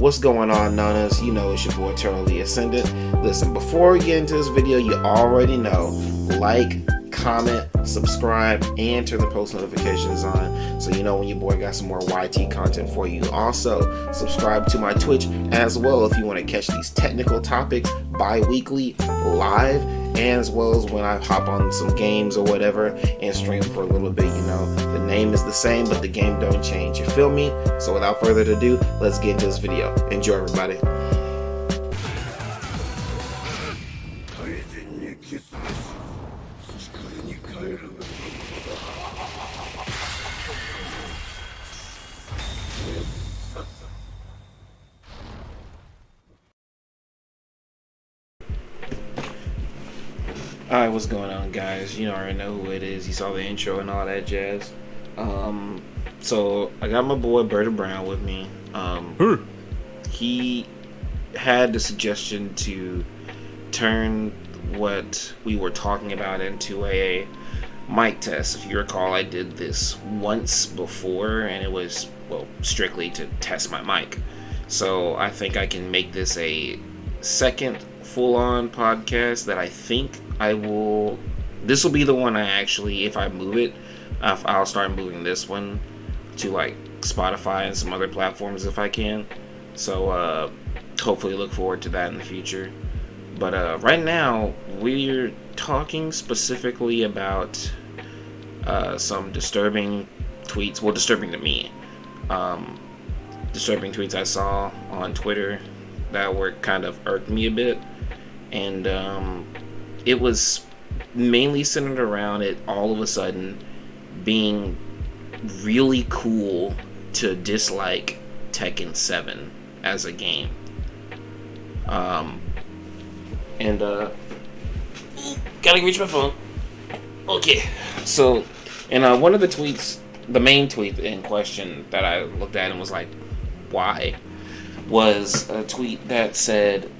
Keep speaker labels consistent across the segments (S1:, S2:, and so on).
S1: What's going on, Nanas? You know it's your boy Turley Ascendant. Listen, before we get into this video, you already know, like, comment, subscribe, and turn the post notifications on so you know when your boy got some more YT content for you. Also, subscribe to my Twitch as well if you want to catch these technical topics bi-weekly live, and as well as when I hop on some games or whatever and stream for a little bit. You know, the name is the same, but the game don't change. You feel me? So without further ado, let's get into this video. Enjoy, everybody. Alright, what's going on, guys? You already know who it is. You saw the intro and all that jazz. So I got my boy BirdieBrown with me. He had the suggestion to turn what we were talking about into a mic test. If you recall, I did this once before, and it was, well, strictly to test my mic. So I think I can make this a second full-on podcast that I think I will. This will be the one I actually, if I move it, I'll start moving this one to like Spotify and some other platforms if I can. So hopefully look forward to that in the future. But right now we're talking specifically about some disturbing tweets. Well, disturbing to me. Disturbing tweets I saw on Twitter that were kind of irked me a bit. And it was mainly centered around it all of a sudden being really cool to dislike Tekken 7 as a game. Gotta reach my phone. Okay. So, and one of the tweets, the main tweet in question that I looked at and was like, why? Was a tweet that said,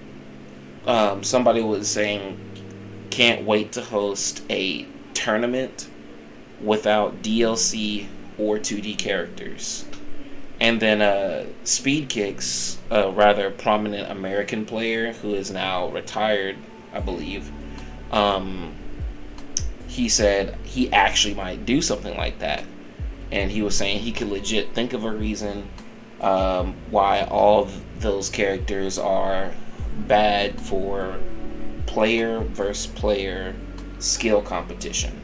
S1: somebody was saying, can't wait to host a tournament without DLC or 2D characters. And then Speed Kicks, a rather prominent American player who is now retired, I believe, he said he actually might do something like that. And he was saying he could legit think of a reason why all of those characters are bad for player versus player skill competition.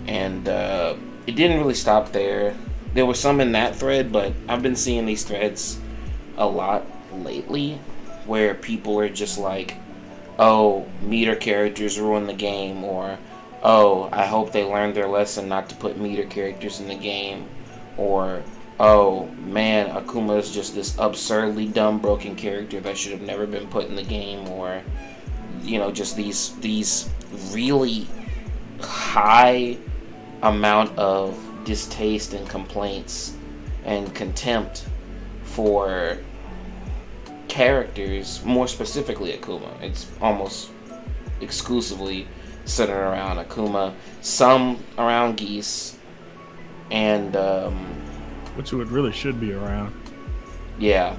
S1: And it didn't really stop there. There was some in that thread, but I've been seeing these threads a lot lately where people are just like, oh, meter characters ruin the game, or oh, I hope they learned their lesson not to put meter characters in the game, or oh man, Akuma is just this absurdly dumb broken character that should have never been put in the game, or you know, just these really high amount of distaste and complaints and contempt for characters, more specifically Akuma. It's almost exclusively centered around Akuma, some around Geese, and
S2: which it really should be around.
S1: Yeah,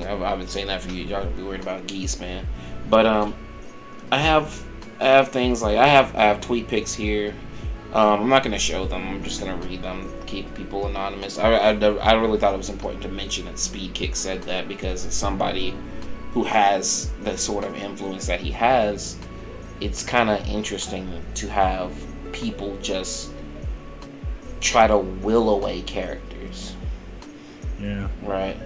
S1: I've been saying that for you. Y'all be worried about Geese, man. But I have things like I have tweet pics here. I'm not gonna show them. I'm just gonna read them. Keep people anonymous. I really thought it was important to mention that Speed Kick said that, because as somebody who has the sort of influence that he has, it's kind of interesting to have people just try to will away characters.
S2: Yeah.
S1: Right.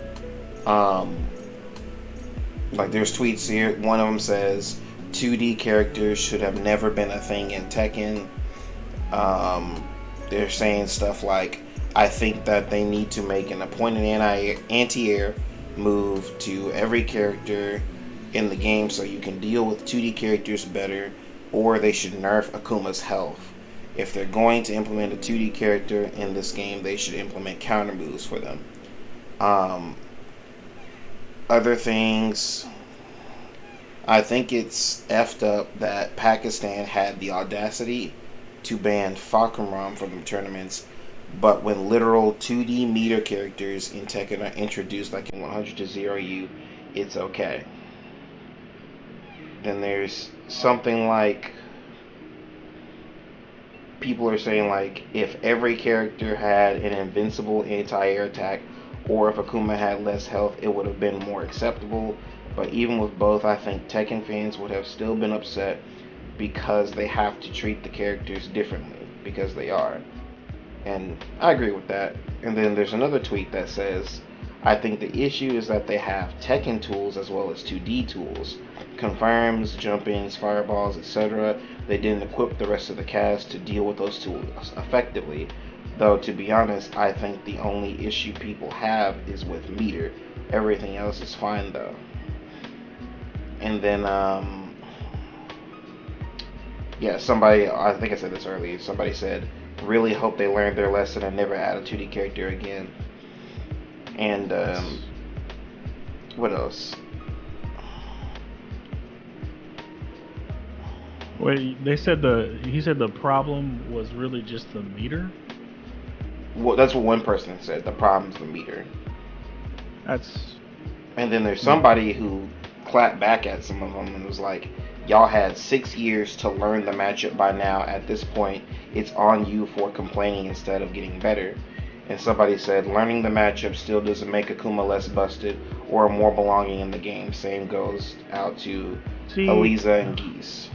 S1: Like there's tweets here. One of them says 2D characters should have never been a thing in Tekken. They're saying stuff like, I think that they need to make an appointed anti-air move to every character in the game so you can deal with 2D characters better, or they should nerf Akuma's health. If they're going to implement a 2D character in this game, they should implement counter moves for them. Other things, I think it's effed up that Pakistan had the audacity to ban Fakhram from the tournaments, But when literal 2D meter characters in Tekken are introduced, like in 100 to 0U, it's okay. Then there's something like, people are saying like, if every character had an invincible anti-air attack, or if Akuma had less health, it would have been more acceptable. But even with both, I think Tekken fans would have still been upset because they have to treat the characters differently, because they are. And I agree with that. And then there's another tweet that says, I think the issue is that they have Tekken tools as well as 2D tools. Confirms, jumpings, fireballs, etc. They didn't equip the rest of the cast to deal with those tools effectively. Though, to be honest, I think the only issue people have is with meter. Everything else is fine, though. And then, somebody, I think I said this earlier, somebody said, really hope they learned their lesson and never add a 2D character again. And, what else?
S2: Wait, he said the problem was really just the meter?
S1: Well, that's what one person said. The problem's the meter. And then there's somebody who clapped back at some of them and was like, y'all had 6 years to learn the matchup by now. At this point, it's on you for complaining instead of getting better. And somebody said, learning the matchup still doesn't make Akuma less busted or more belonging in the game. Same goes out to Eliza and Geese.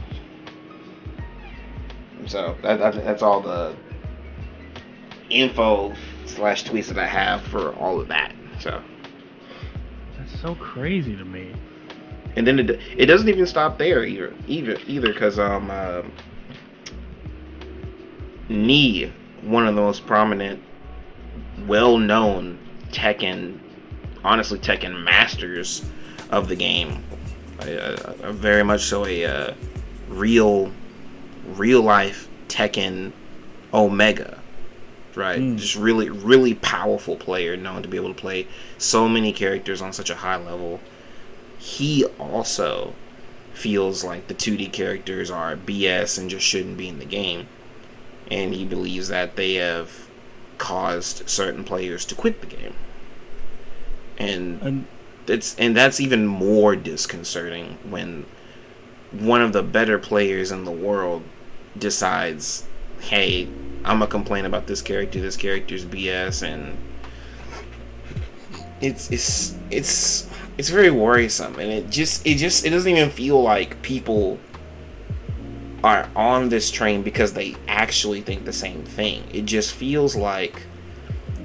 S1: So that's all the info / tweets that I have for all of that. So
S2: that's so crazy to me.
S1: And then it doesn't even stop there either, because Ni, one of the most prominent, well-known Tekken masters of the game, very much so a real life Tekken Omega, right? Just really, really powerful player, known to be able to play so many characters on such a high level. He also feels like the 2D characters are BS and just shouldn't be in the game. And he believes that they have caused certain players to quit the game. And that's even more disconcerting when one of the better players in the world decides, hey, I'm gonna complain about this character's BS, and it's very worrisome, and it doesn't even feel like people are on this train because they actually think the same thing. It just feels like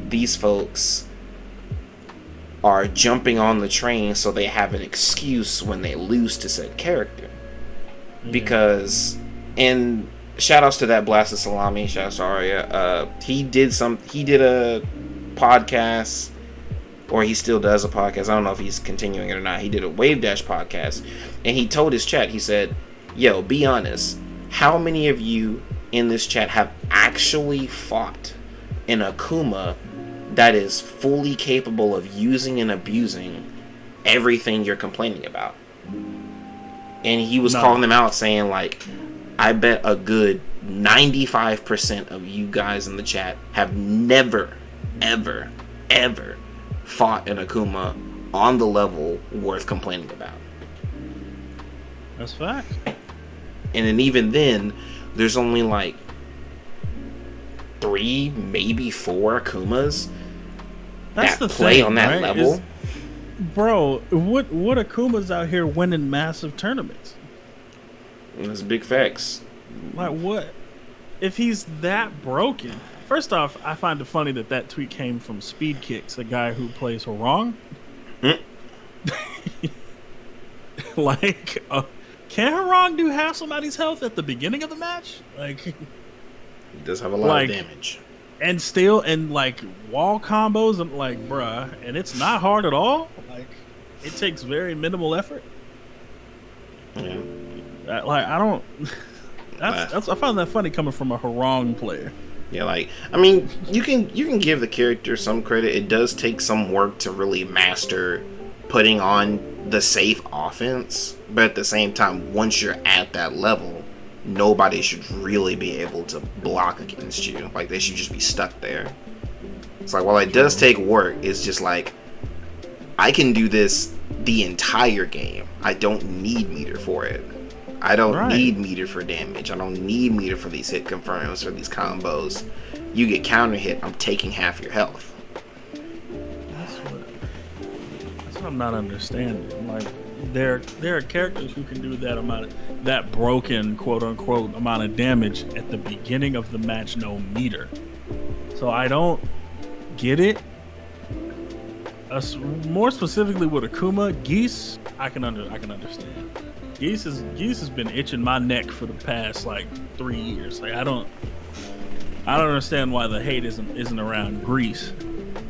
S1: these folks are jumping on the train so they have an excuse when they lose to said character. Because, and shout outs to that Blasted Salami, shout outs to Arya. He did a podcast, or he still does a podcast. I don't know if he's continuing it or not. He did a Wave Dash podcast, and he told his chat, he said, yo, be honest, how many of you in this chat have actually fought an Akuma that is fully capable of using and abusing everything you're complaining about? And he was calling them out, saying like, I bet a good 95% of you guys in the chat have never, ever, ever fought an Akuma on the level worth complaining about.
S2: That's fact.
S1: And then even then, there's only like 3, maybe 4 Akumas that play on that level.
S2: Bro, what Akuma's out here winning massive tournaments?
S1: That's big facts.
S2: Like, what? If he's that broken... First off, I find it funny that tweet came from Speed Kicks, a guy who plays Harong. Like, can Harong do half somebody's health at the beginning of the match? Like,
S1: he does have a lot of damage.
S2: And like wall combos, and like, bruh, and it's not hard at all. Like, it takes very minimal effort.
S1: Yeah.
S2: I find that funny coming from a Harong player.
S1: Yeah, like, I mean, you can give the character some credit. It does take some work to really master putting on the safe offense, but at the same time, once you're at that level, nobody should really be able to block against you. Like, they should just be stuck there. It's like, while it does take work, it's just like, I can do this the entire game. I don't need meter for it. I don't need meter for damage. I don't need meter for these hit confirms or these combos. You get counter hit, I'm taking half your health.
S2: That's what I'm not understanding. Like, there are characters who can do that broken, quote unquote, amount of damage at the beginning of the match, no meter. So I don't get it. More specifically with Akuma, Geese, I can understand. Geese has been itching my neck for the past like 3 years. Like, I don't understand why the hate isn't around Grease,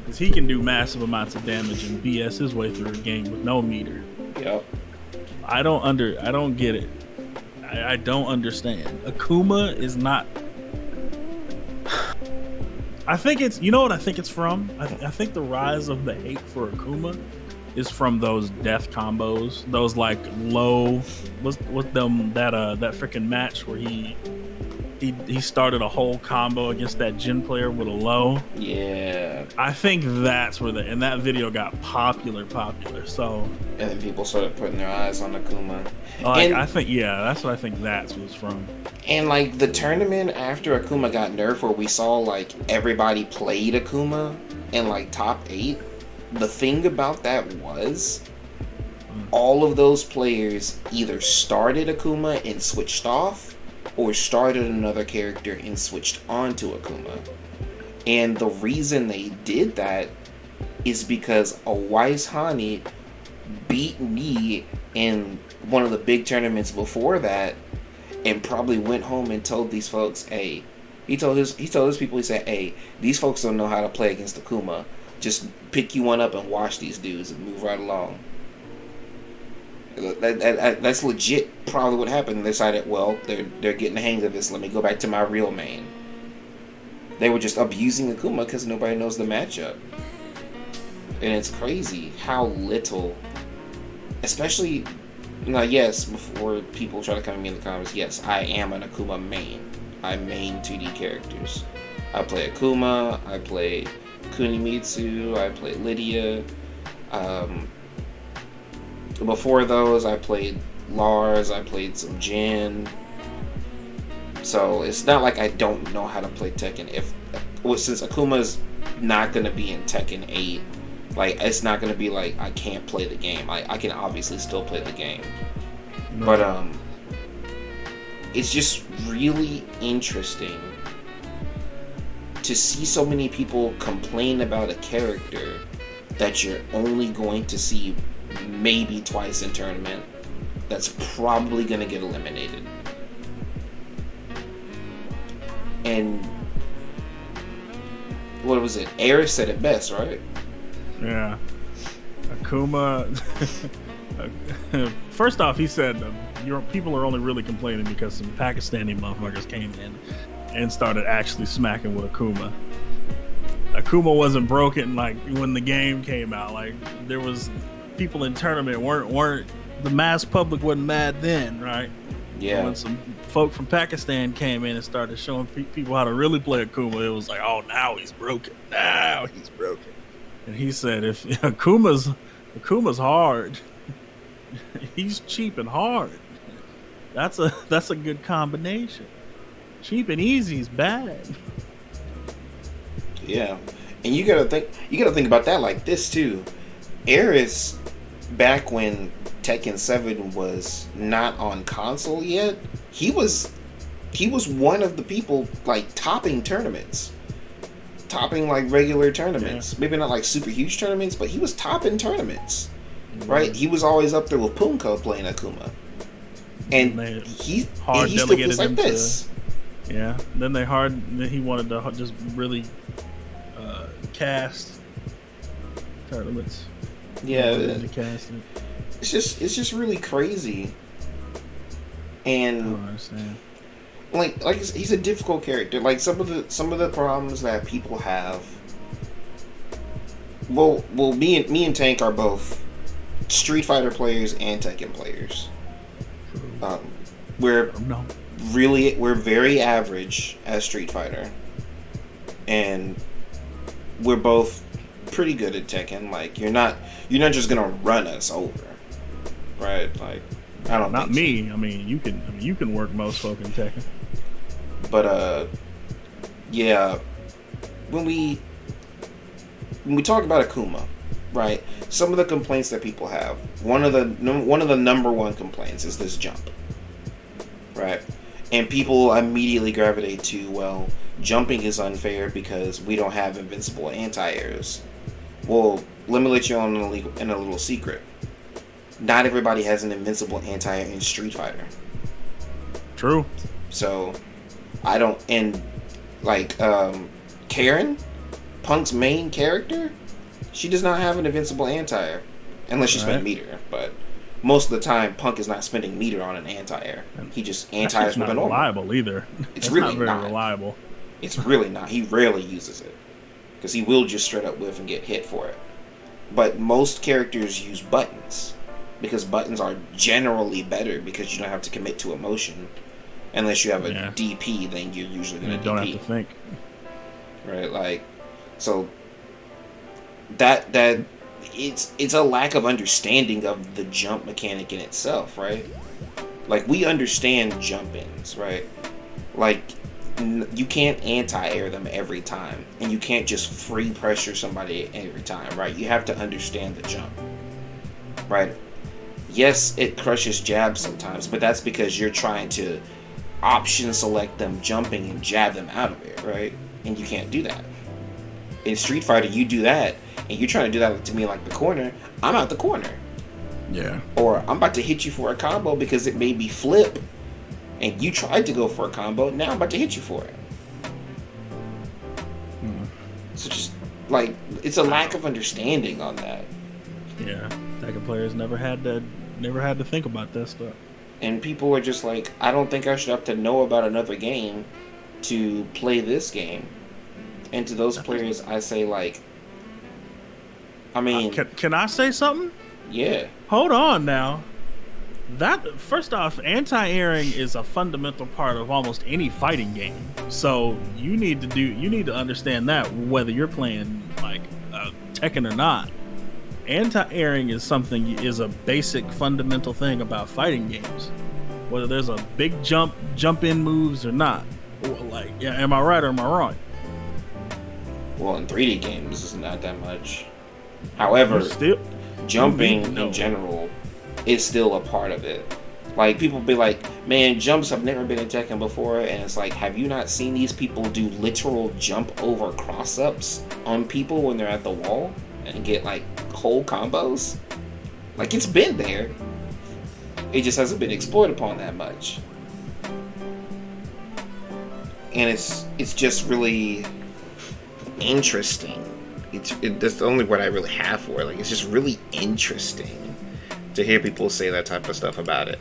S2: because he can do massive amounts of damage and BS his way through a game with no meter.
S1: Yep.
S2: I don't get it. I don't understand. Akuma is not. I think it's, you know what I think it's from? I think the rise of the hate for Akuma is from those death combos, those like low, with them that freaking match where he started a whole combo against that Jin player with a low.
S1: Yeah.
S2: I think that's where and that video got popular. So.
S1: And then people started putting their eyes on Akuma.
S2: Like, I think, yeah, that's what I think that's what it's from.
S1: And like the tournament after Akuma got nerfed, where we saw like everybody played Akuma in like top 8. The thing about that was, all of those players either started Akuma and switched off, or started another character and switched onto Akuma. And the reason they did that is because a Wise Hani beat me in one of the big tournaments before that, and probably went home and told these folks, hey, he told his people, he said, hey, these folks don't know how to play against Akuma. Just pick you one up and watch these dudes and move right along. That's legit probably what happened. They decided, well, they're getting the hang of this. Let me go back to my real main. They were just abusing Akuma because nobody knows the matchup. And it's crazy how little, especially, now yes, before people try to come at me in the comments, yes, I am an Akuma main. I main 2D characters. I play Akuma, I play Kunimitsu, I play Lydia. Before those, I played Lars, I played some Jin. So it's not like I don't know how to play Tekken. Since Akuma's not going to be in Tekken 8, like, it's not going to be like I can't play the game. I can obviously still play the game. No. But it's just really interesting to see so many people complain about a character that you're only going to see maybe twice in tournament, that's probably going to get eliminated. And what was it? Aris said it best, right?
S2: Yeah. Akuma. First off, he said your people are only really complaining because some Pakistani motherfuckers came in and started actually smacking with Akuma. Akuma wasn't broken like when the game came out. Like, there was people in tournament weren't the mass public wasn't mad then, right?
S1: Yeah.
S2: When some folk from Pakistan came in and started showing people how to really play Akuma, it was like, oh, now he's broken. Now he's broken. And he said, if Akuma's hard, he's cheap and hard. That's a good combination. Cheap and easy is bad.
S1: Yeah, and you gotta think about that like this too. Aris, back when Tekken 7 was not on console yet, he was one of the people like topping tournaments, topping like regular tournaments. Yeah. Maybe not like super huge tournaments, but he was topping tournaments, right? He was always up there with Punko playing Akuma, and he still feels like this.
S2: Yeah. Then he wanted to just really cast tournaments.
S1: Yeah. It's just really crazy. And
S2: I don't understand.
S1: Like he's a difficult character. Like some of the problems that people have. Well, me and Tank are both Street Fighter players and Tekken players. we're very average at Street Fighter, and we're both pretty good at Tekken. Like you're not just gonna run us over, right? Like I don't.
S2: Not
S1: think
S2: me.
S1: so.
S2: I mean, you can work most folk in Tekken.
S1: But yeah, when we talk about Akuma, right? Some of the complaints that people have, one of the number one complaints is this jump, right? And people immediately gravitate to, well, jumping is unfair because we don't have invincible anti-airs. Well, let me let you on in a little secret. Not everybody has an invincible anti-air in Street Fighter.
S2: True.
S1: So, I don't, and like Karen, Punk's main character, she does not have an invincible anti-air unless you spend meter. But most of the time, Punk is not spending meter on an anti-air. He just anti-airs with a normal.
S2: Reliable either.
S1: It's really
S2: not very reliable.
S1: It's really not. He rarely uses it because he will just straight up whiff and get hit for it. But most characters use buttons because buttons are generally better because you don't have to commit to emotion. Unless you have a DP, then you're usually going to DP.
S2: You don't have to think.
S1: Right, like, so that it's a lack of understanding of the jump mechanic in itself, right? Like, we understand jump-ins, right? Like, you can't anti-air them every time, and you can't just free pressure somebody every time, right? You have to understand the jump, right? Yes, it crushes jabs sometimes, but that's because you're trying to option select them jumping and jab them out of it, right? And you can't do that. In Street Fighter, you do that, and you're trying to do that to me like the corner. I'm out the corner.
S2: Yeah.
S1: Or I'm about to hit you for a combo because it made me flip, and you tried to go for a combo. Now I'm about to hit you for it. So just like it's a lack of understanding on that.
S2: Yeah, Tekken players never had to think about that stuff.
S1: And people are just like, I don't think I should have to know about another game to play this game. And to those players, I say, like, I mean...
S2: Can I say something?
S1: Yeah.
S2: Hold on now. That, first off, anti-airing is a fundamental part of almost any fighting game. So you need to understand that whether you're playing, like, Tekken or not. Anti-airing is a basic fundamental thing about fighting games, whether there's a big jump in moves or not. Like, yeah, am I right or am I wrong?
S1: Well, in 3D games, it's not that much. However, jumping in general is still a part of it. Like, people be like, man, jumps have never been in Tekken before, and it's like, have you not seen these people do literal jump over cross-ups on people when they're at the wall and get like whole combos? Like, it's been there. It just hasn't been explored upon that much. And it's just really interesting. That's the only word I really have for it. Like, it's just really interesting to hear people say that type of stuff about it.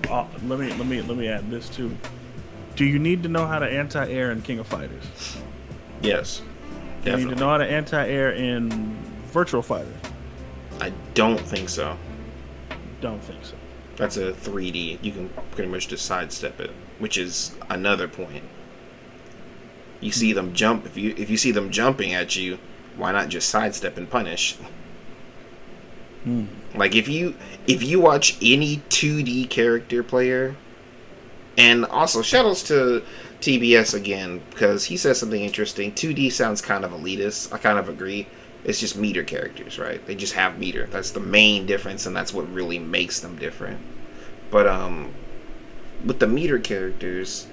S2: Let me add this too. Do you need to know how to anti-air in King of Fighters?
S1: Yes.
S2: Do you need to know how to anti-air in Virtual Fighter?
S1: I don't think so.
S2: Don't think so.
S1: That's a 3D. You can pretty much just sidestep it, which is another point. You see them jump. If you see them jumping at you, why not just sidestep and punish? Like, if you watch any 2D character player, and also shoutouts to TBS again, because he says something interesting. 2D sounds kind of elitist. I kind of agree. It's just meter characters, right? They just have meter. That's the main difference, and that's what really makes them different. But with the meter characters,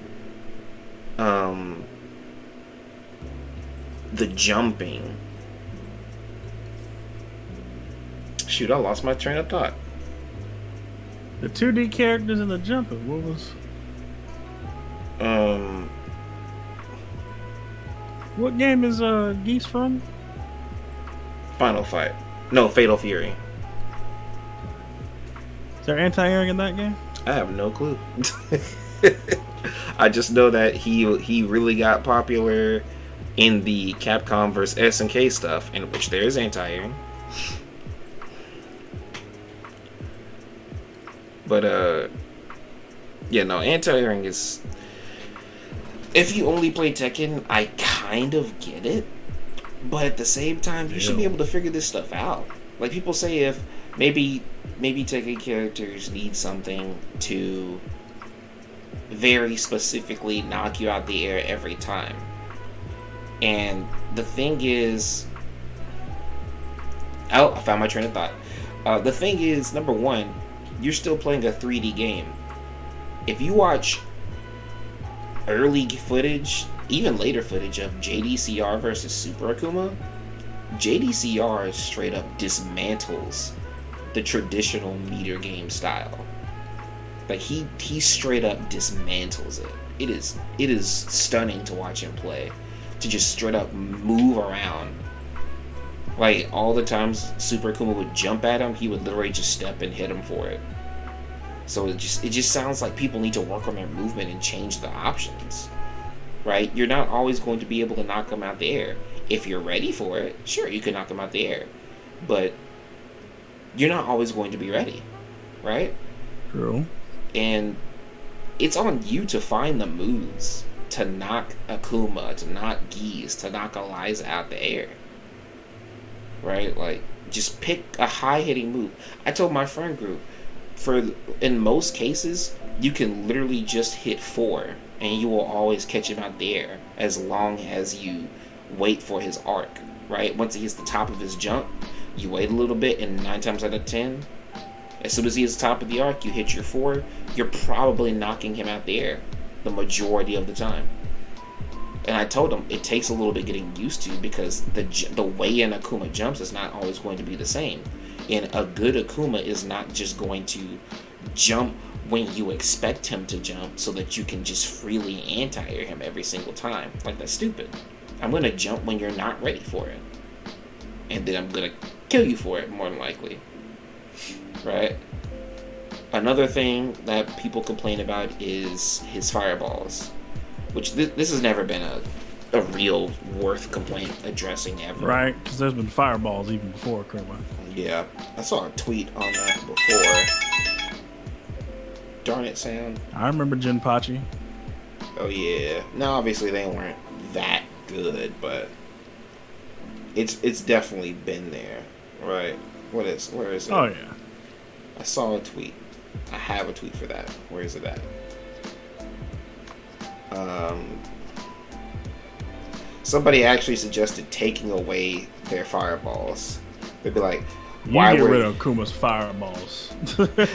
S1: the jumping. Shoot, I lost my train of thought.
S2: The 2D characters and the jumping. What was? What game is Geese from?
S1: Final Fight. No, Fatal Fury.
S2: Is there anti-airing in that game?
S1: I have no clue. I just know that he really got popular in the Capcom vs SNK stuff, in which there is anti-airing. But Yeah, no, anti-airing is... If you only play Tekken, I kind of get it. But at the same time, you should be able to figure this stuff out. Like, people say if maybe Tekken characters need something to very specifically knock you out the air every time. And the thing is... Oh, I found my train of thought. The thing is, number one, you're still playing a 3D game. If you watch early footage, even later footage of JDCR versus Super Akuma, JDCR straight up dismantles the traditional meter game style. Like he straight up dismantles it. It is stunning to watch him play. To just straight up move around. Like all the times Super Akuma would jump at him, he would literally just step and hit him for it. So it just sounds like people need to work on their movement and change the options. Right? You're not always going to be able to knock him out the air. If you're ready for it, sure, you can knock him out the air. But you're not always going to be ready. Right?
S2: True.
S1: And it's on you to find the moves to knock Akuma, to knock Geese, to knock Eliza out the air. Right? Like, just pick a high-hitting move. I told my friend group, in most cases, you can literally just hit 4, and you will always catch him out the air, as long as you wait for his arc. Right? Once he hits the top of his jump, you wait a little bit, and 9 times out of 10, as soon as he hits the top of the arc, you hit your 4, you're probably knocking him out the air the majority of the time. And I told him it takes a little bit getting used to, because the way an Akuma jumps is not always going to be the same. And a good Akuma is not just going to jump when you expect him to jump so that you can just freely anti-air him every single time. Like, that's stupid. I'm going to jump when you're not ready for it. And then I'm going to kill you for it, more than likely. Right? Another thing that people complain about is his fireballs. Which this has never been a real worth complaint addressing ever.
S2: Right, because there's been fireballs even before Akuma.
S1: Yeah, I saw a tweet on that before. Darn it, Sam.
S2: I remember Jinpachi.
S1: Oh yeah. No, obviously they weren't that good, but it's definitely been there. Right. Where is it?
S2: Oh yeah.
S1: I saw a tweet. I have a tweet for that. Where is it at? Somebody actually suggested taking away their fireballs. They'd be like,
S2: "Why get rid of Akuma's fireballs?"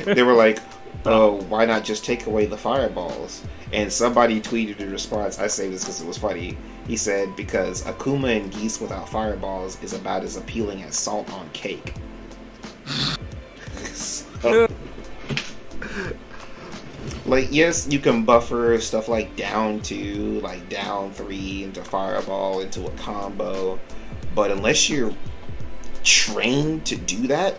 S1: They were like, "Oh, why not just take away the fireballs?" And somebody tweeted in response. I say this because it was funny. He said, "Because Akuma and Geese without fireballs is about as appealing as salt on cake." So, like, yes, you can buffer stuff like down 2, like down 3 into fireball into a combo, but unless you're trained to do that,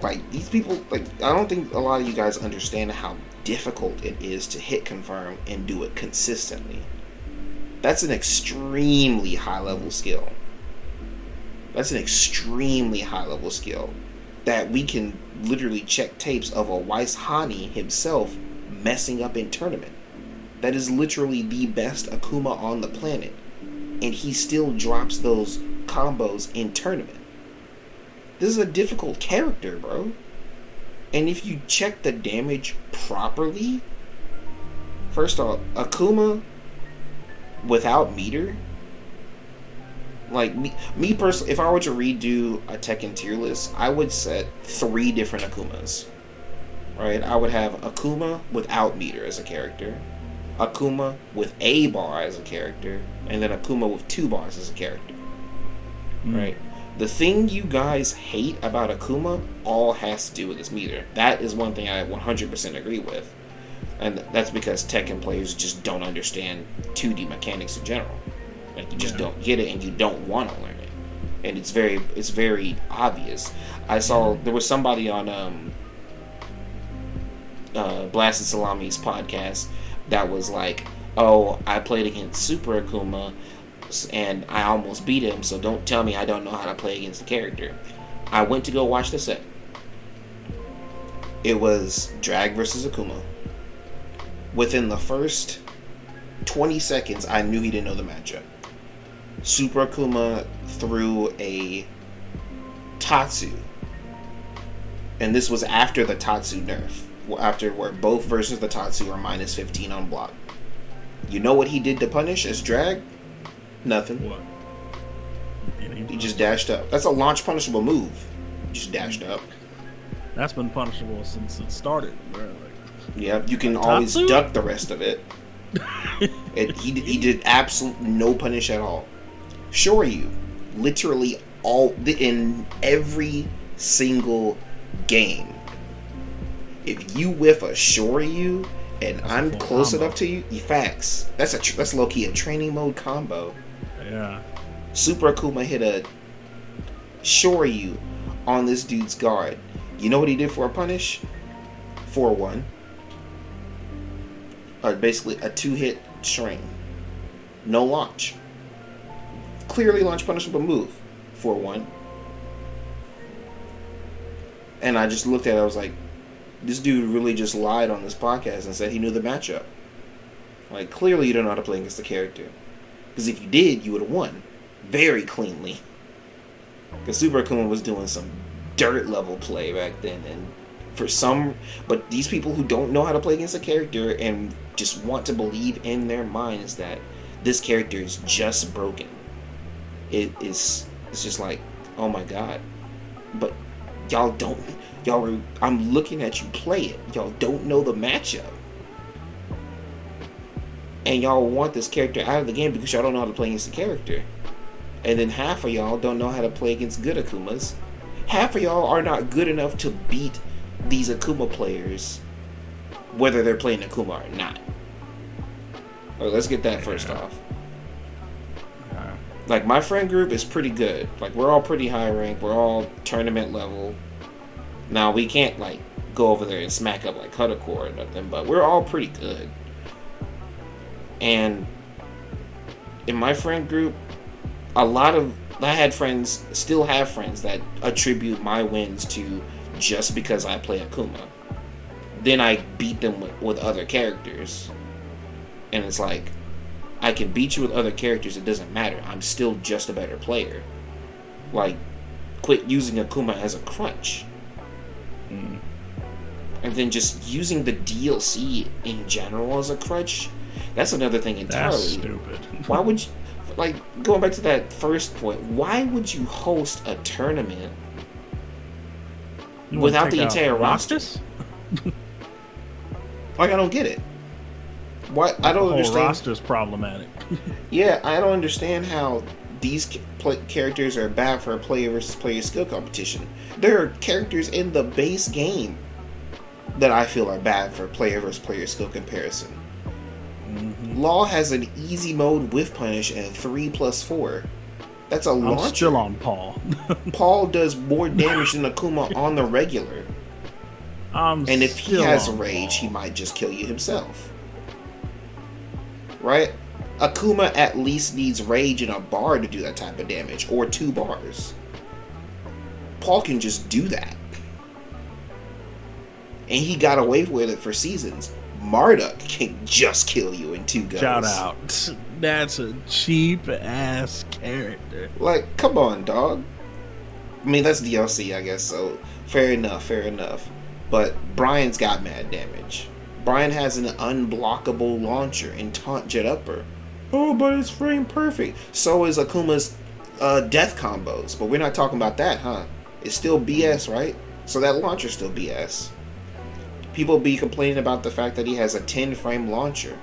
S1: like, these people, like, I don't think a lot of you guys understand how difficult it is to hit confirm and do it consistently. That's an extremely high level skill. That's an extremely high level skill that we can literally check tapes of a Weiss Hani himself messing up in tournament. That is literally the best Akuma on the planet, and he still drops those combos in tournament. This is a difficult character, bro. And if you check the damage properly, first off, Akuma without meter, like me personally, if I were to redo a Tekken tier list, I would set 3 different Akumas. Right? I would have Akuma without meter as a character, Akuma with a bar as a character, and then Akuma with 2 bars as a character. Right? The thing you guys hate about Akuma all has to do with his meter. That is one thing I 100% agree with. And that's because Tekken players just don't understand 2D mechanics in general. Like, you just don't get it, and you don't want to learn it. And it's very obvious. I saw there was somebody on Blasted Salami's podcast that was like, "Oh, I played against Super Akuma and I almost beat him, so don't tell me I don't know how to play against the character." I went to go watch the set. It was Drag versus Akuma. Within the first 20 seconds, I knew he didn't know the matchup. Super Akuma threw a Tatsu. And this was after the Tatsu nerf. After where both versions of the Tatsu are minus 15 on block. You know what he did to punish as drag? Nothing.
S2: What?
S1: He just dashed up. That's a launch punishable move. Just dashed up.
S2: That's been punishable since it started. Bro.
S1: Yeah, you can always duck the rest of it. He did absolutely no punish at all. Shoryu, literally in every single game. If you whiff a Shoryu and I'm close enough to you, facts. That's low key a training mode combo.
S2: Yeah. Super
S1: Akuma hit a Shoryu on this dude's guard. You know what he did for a punish? 4-1. Basically a 2-hit string. No launch. Clearly launch punishable move. 4-1. And I just looked at it, I was like, this dude really just lied on this podcast and said he knew the matchup. Like, clearly you don't know how to play against the character. Because if you did, you would have won. Very cleanly. Because Super Akuma was doing some dirt level play back then. And but these people who don't know how to play against a character and just want to believe in their minds that this character is just broken. It's just like, oh my god. But I'm looking at you play it. Y'all don't know the matchup. And y'all want this character out of the game because y'all don't know how to play against the character. And then half of y'all don't know how to play against good Akumas. Half of y'all are not good enough to beat these Akuma players, whether they're playing Akuma or not. Right, let's get that first off. Like, my friend group is pretty good. Like, we're all pretty high ranked. We're all tournament level. Now, we can't, like, go over there and smack up, like, Hutacore or nothing, but we're all pretty good. And in my friend group, I had friends, still have friends that attribute my wins to just because I play Akuma. Then I beat them with other characters. And it's like, I can beat you with other characters, it doesn't matter. I'm still just a better player. Like, quit using Akuma as a crutch.
S2: Mm.
S1: And then just using the DLC in general as a crutch, that's another thing entirely.
S2: That's stupid.
S1: Why would you, like, going back to that first point, why would you host a tournament without the entire roster? Like, I don't get it. Why? I don't understand. The whole
S2: roster's problematic.
S1: Yeah, I don't understand how these characters are bad for a player versus player skill competition. There are characters in the base game that I feel are bad for player versus player skill comparison. Mm-hmm. Law has an easy mode with punish and 3+4. That's a launcher.
S2: I'm still on Paul.
S1: Paul does more damage than Akuma on the regular. And if he has rage, he might just kill you himself. Right? Akuma at least needs rage and a bar to do that type of damage, or 2 bars. Paul can just do that. And he got away with it for seasons. Marduk can just kill you in 2 goes.
S2: Shout out. That's a cheap ass character.
S1: Like, come on, dog. I mean, that's DLC, I guess, so fair enough. But Brian's got mad damage. Brian has an unblockable launcher and taunt jet upper. Oh, but it's frame perfect. So is Akuma's death combos. But we're not talking about that, huh? It's still BS, right? So that launcher's still BS. People be complaining about the fact that he has a 10 frame launcher.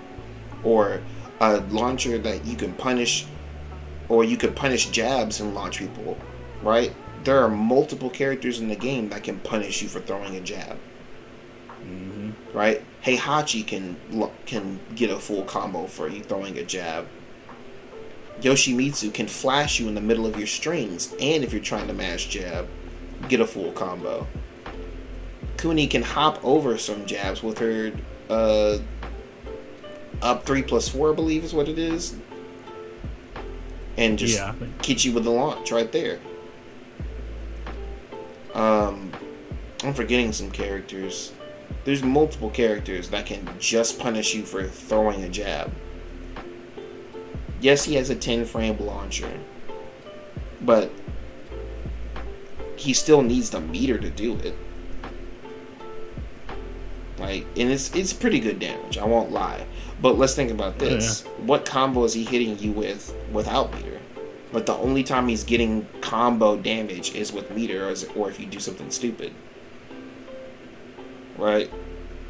S1: Or a launcher that you can punish. Or you could punish jabs and launch people. Right? There are multiple characters in the game that can punish you for throwing a jab. Mm-hmm. Right? Heihachi can get a full combo for you throwing a jab. Yoshimitsu can flash you in the middle of your strings, and if you're trying to mash jab, get a full combo. Kuni can hop over some jabs with her up 3+4, I believe is what it is, and just get you with the launch right there. I'm forgetting some characters. There's multiple characters that can just punish you for throwing a jab. Yes, he has a 10-frame launcher, but he still needs the meter to do it. Like, and it's pretty good damage, I won't lie. But let's think about this. Yeah. What combo is he hitting you with without meter? Like, the only time he's getting combo damage is with meter, or if you do something stupid. Right?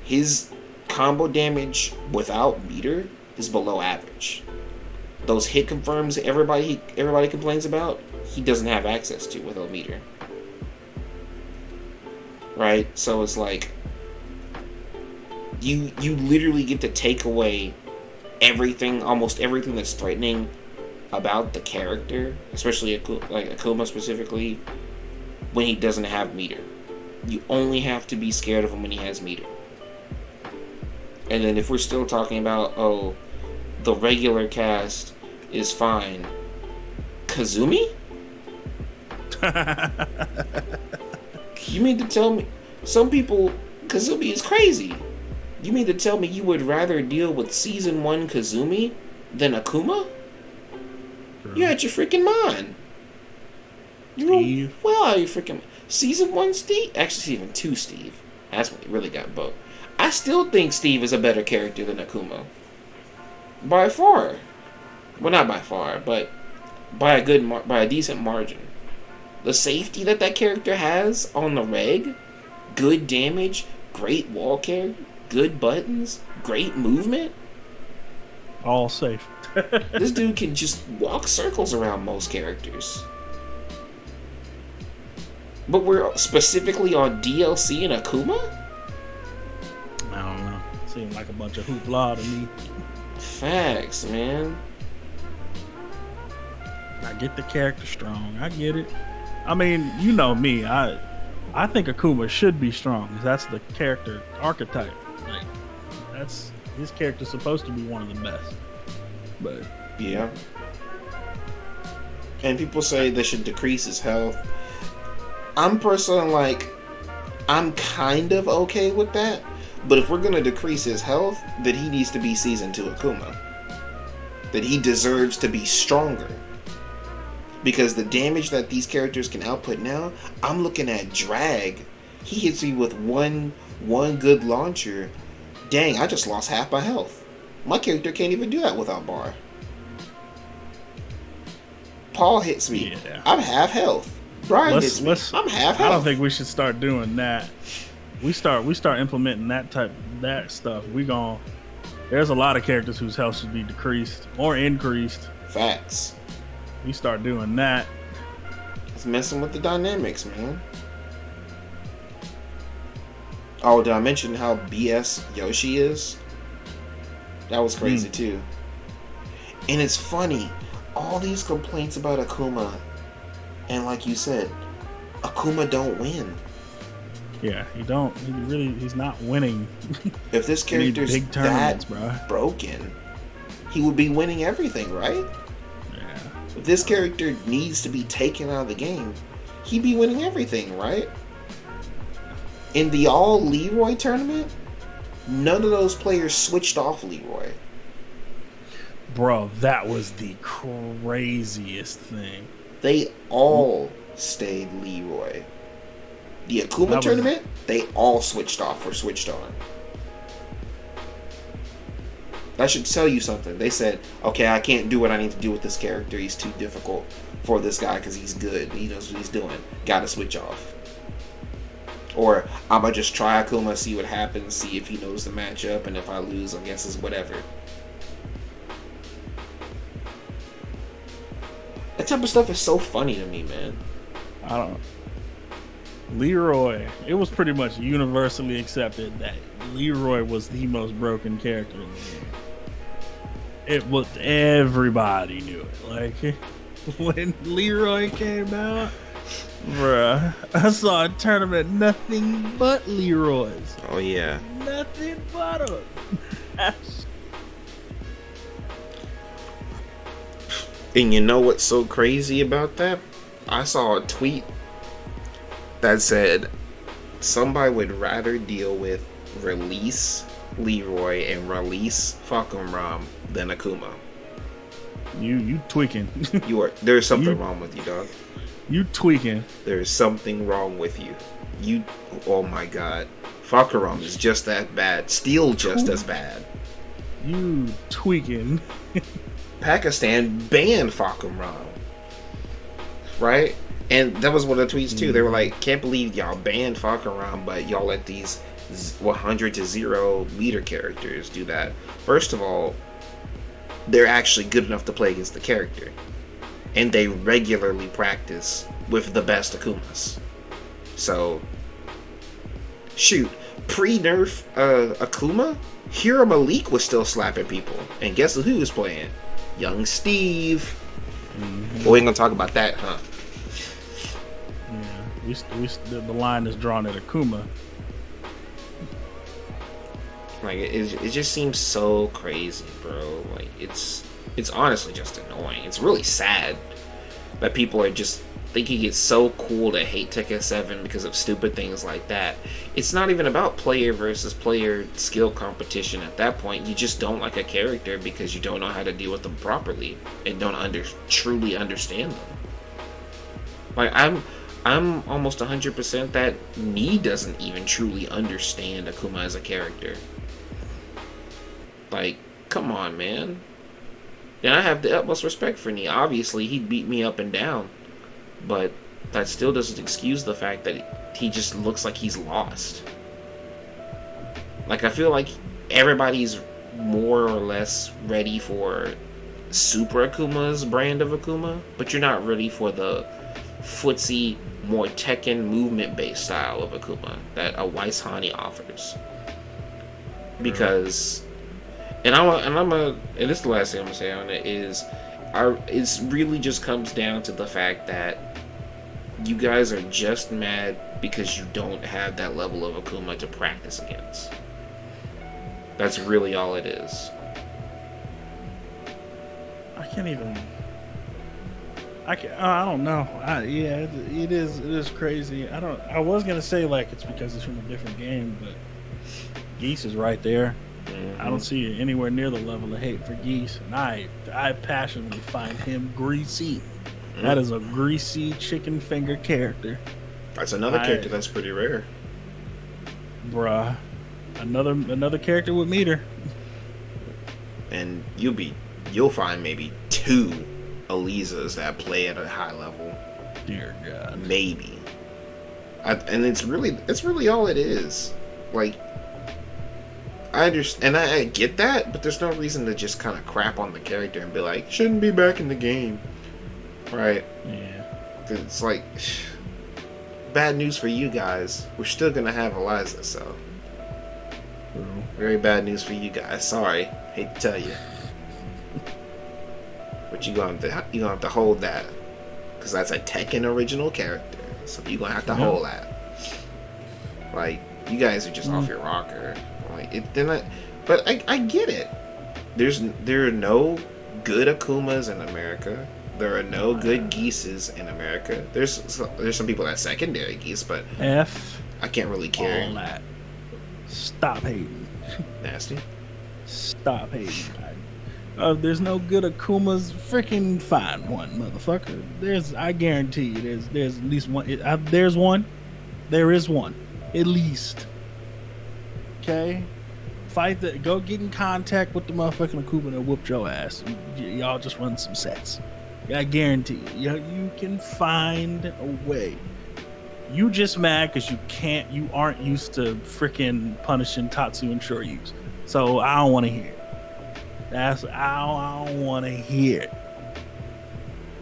S1: His combo damage without meter is below average. Those hit confirms everybody complains about, he doesn't have access to without meter. Right? So it's like, you literally get to take away everything, almost everything that's threatening about the character, especially like Akuma specifically, when he doesn't have meter. You only have to be scared of him when he has meter. And then if we're still talking about, oh, the regular cast is fine, Kazumi? You mean to tell me some people, Kazumi is crazy? You mean to tell me you would rather deal with Season 1 Kazumi than Akuma? You're out your freaking mind.
S2: Steve.
S1: Well, are you freaking... Season 1 Steve? Actually, Season 2 Steve. That's when he really got both. I still think Steve is a better character than Akuma. By far. Well, not by far, but by a decent margin. The safety that character has on the reg, good damage, great wall carry, good buttons, great movement.
S2: All safe.
S1: This dude can just walk circles around most characters. But we're specifically on DLC and Akuma?
S2: I don't know. Seemed like a bunch of hoopla to me.
S1: Facts, man.
S2: I get the character strong. I get it. I mean, you know me. I think Akuma should be strong. That's the character archetype. Like, that's his character's supposed to be one of the best. But
S1: yeah. And people say they should decrease his health. I'm personally like, I'm kind of okay with that. But if we're gonna decrease his health, then he needs to be Season 2 Akuma. That he deserves to be stronger. Because the damage that these characters can output now, I'm looking at drag. He hits me with one good launcher. Dang, I just lost half my health. My character can't even do that without bar. Paul hits me. Yeah. I'm half health. Brian hits me. I'm half health.
S2: I don't think we should start doing that. We start implementing that stuff. There's a lot of characters whose health should be decreased or increased.
S1: Facts.
S2: We start doing that.
S1: It's messing with the dynamics, man. Oh, did I mention how BS Yoshi is? That was crazy too. And it's funny, all these complaints about Akuma, and like you said, Akuma don't win.
S2: Yeah, he's not winning.
S1: If this character's that broken, he would be winning everything, right?
S2: Yeah.
S1: If this character needs to be taken out of the game, he'd be winning everything, right? In the all Leroy tournament, none of those players switched off Leroy.
S2: Bro, that was the craziest thing.
S1: They all stayed Leroy. The Akuma tournament, they all switched off or switched on. That should tell you something. They said, okay, I can't do what I need to do with this character. He's too difficult for this guy because he's good. He knows what he's doing. Gotta switch off. Or I'm going to just try Akuma, see what happens, see if he knows the matchup, and if I lose, I guess it's whatever. That type of stuff is so funny to me, man.
S2: I don't know. Leroy, it was pretty much universally accepted that Leroy was the most broken character in the game. It was, everybody knew it. Like, when Leroy came out, bruh, I saw a tournament nothing but Leroy's.
S1: Oh, yeah.
S2: Nothing but them.
S1: And you know what's so crazy about that? I saw a tweet that said somebody would rather deal with release Leroy and release Falcon Ram than Akuma.
S2: You tweaking.
S1: There's something wrong with you, dog.
S2: You tweaking.
S1: There's something wrong with you. Oh my god. Falcon Ram is just that bad. Steel just as bad.
S2: You tweaking.
S1: Pakistan banned Falcon Ram. Right? And that was one of the tweets too. They were like, can't believe y'all banned Falcon Ram, but y'all let these 100 to 0 meter characters do that. First of all, they're actually good enough to play against the character. And they regularly practice with the best Akumas. So, shoot, pre-nerf Akuma, Hero Malik was still slapping people. And guess who was playing? Young Steve. Mm-hmm. We ain't gonna talk about that, huh?
S2: Yeah, the line is drawn at Akuma.
S1: Like, it just seems so crazy, bro. Like, it's honestly just annoying. It's really sad that people are just thinking it's so cool to hate Tekken 7 because of stupid things like that. It's not even about player versus player skill competition at that point. You just don't like a character because you don't know how to deal with them properly and don't truly understand them. Like, I'm almost 100% that Nee doesn't even truly understand Akuma as a character. Like, come on, man. And I have the utmost respect for Nee. Obviously, he beat me up and down. But that still doesn't excuse the fact that he just looks like he's lost. Like, I feel like everybody's more or less ready for Super Akuma's brand of Akuma, but you're not ready for the footsie, more Tekken movement-based style of Akuma that a Weiss Hani offers. Because... And this is the last thing I'm gonna say on it is, it really just comes down to the fact that you guys are just mad because you don't have that level of Akuma to practice against. That's really all it is.
S2: I don't know. It is crazy. I was gonna say like it's because it's from a different game, but Geese is right there. Mm-hmm. I don't see it anywhere near the level of hate for Geese, and I passionately find him greasy. Mm-hmm. That is a greasy chicken finger character.
S1: That's another character that's pretty rare,
S2: bruh. Another character with meter.
S1: And you'll find maybe 2 Elizas that play at a high level.
S2: Dear God,
S1: maybe. And it's really all it is. Like, I understand, and I get that, but there's no reason to just kind of crap on the character and be like, shouldn't be back in the game, right?
S2: Yeah.
S1: It's like, bad news for you guys. We're still gonna have Eliza, so very bad news for you guys. Sorry, hate to tell you, but you're gonna have to hold that, because that's a Tekken original character, so you're gonna have to hold that. Like, you guys are just off your rocker. Like, but I get it. There are no good Akumas in America. There are no good Geeses in America. There's some people that secondary Geese, but I can't really care.
S2: All that. Stop hating.
S1: Nasty.
S2: Stop hating. There's no good Akumas. Freaking find one, motherfucker. I guarantee you, there's at least one. There's one. There is one, at least. Okay, go get in contact with the motherfucking Akuma and whoop your ass. Y'all just run some sets. I guarantee you can find a way. You just mad because you aren't used to freaking punishing Tatsu and Shoryus. So I don't want to hear it. I don't want to hear it.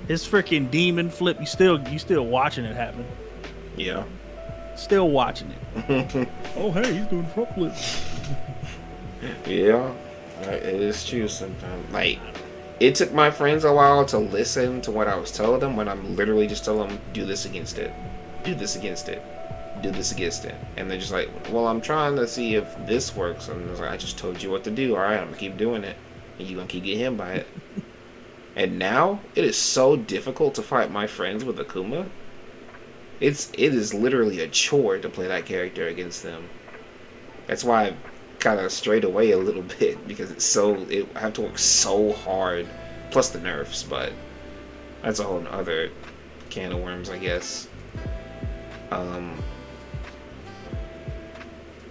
S2: His freaking demon flip, you still watching it happen.
S1: Yeah.
S2: Still watching it. Oh, hey, he's doing front flips.
S1: Yeah, it is true sometimes. Like, it took my friends a while to listen to what I was telling them when I'm literally just telling them, do this against it. Do this against it. Do this against it. And they're just like, well, I'm trying to see if this works. And I was like, I just told you what to do. All right, I'm going to keep doing it. And you're going to keep getting hit by it. And now, it is so difficult to fight my friends with Akuma. It is literally a chore to play that character against them. That's why I kind of strayed away a little bit, because I have to work so hard, plus the nerfs, but that's a whole other can of worms, I guess.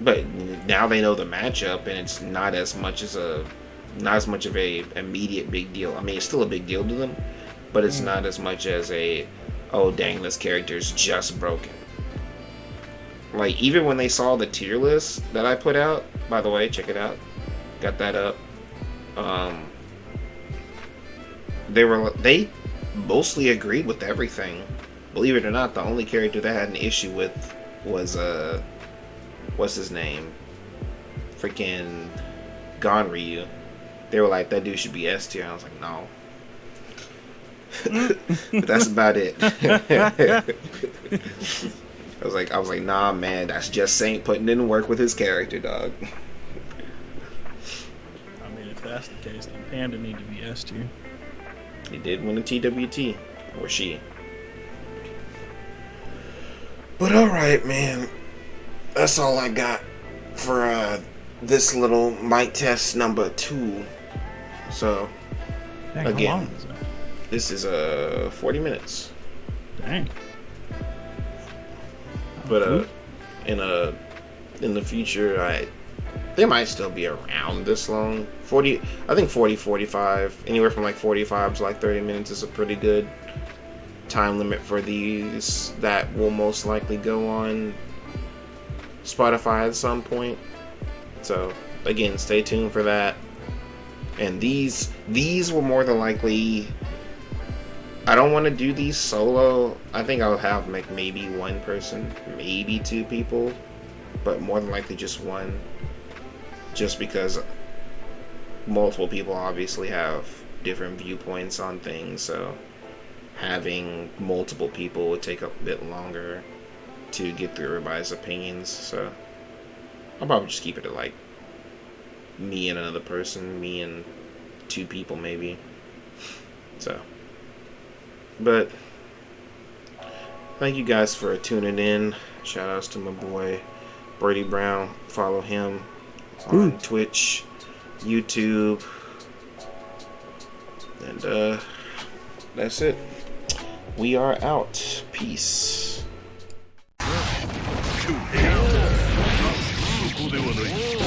S1: But now they know the matchup, and it's not as much of a immediate big deal. I mean, it's still a big deal to them, but it's not as much as oh dang, this character's just broken. Like, even when they saw the tier list that I put out, by the way, check it out, got that up. They mostly agreed with everything. Believe it or not, the only character that had an issue with was what's his name? Freaking Gonryu. They were like, that dude should be S tier. I was like, no. But that's about it. I was like, nah, man, that's just Saint putting in work with his character, dog.
S2: I mean, if that's the case, then Panda need to be S tier.
S1: He did win a TWT, or she. But alright, man. That's all I got for this little mic test number 2. So,
S2: Dang,
S1: again,
S2: how long is that?
S1: this is 40 minutes.
S2: Dang.
S1: But in the future, they might still be around this long. 40, I think 40, 45, anywhere from like 45 to like 30 minutes is a pretty good time limit for these that will most likely go on Spotify at some point. So again, stay tuned for that. And these will more than likely, I don't want to do these solo. I think I'll have like maybe one person, maybe 2 people, but more than likely just one, just because multiple people obviously have different viewpoints on things, so having multiple people would take a bit longer to get through everybody's opinions. So I'll probably just keep it at like me and another person, me and 2 people maybe. So, but thank you guys for tuning in. Shout outs to my boy BirdieBrown. Follow him on Twitch, YouTube, and that's it. We are out. Peace. ここではない。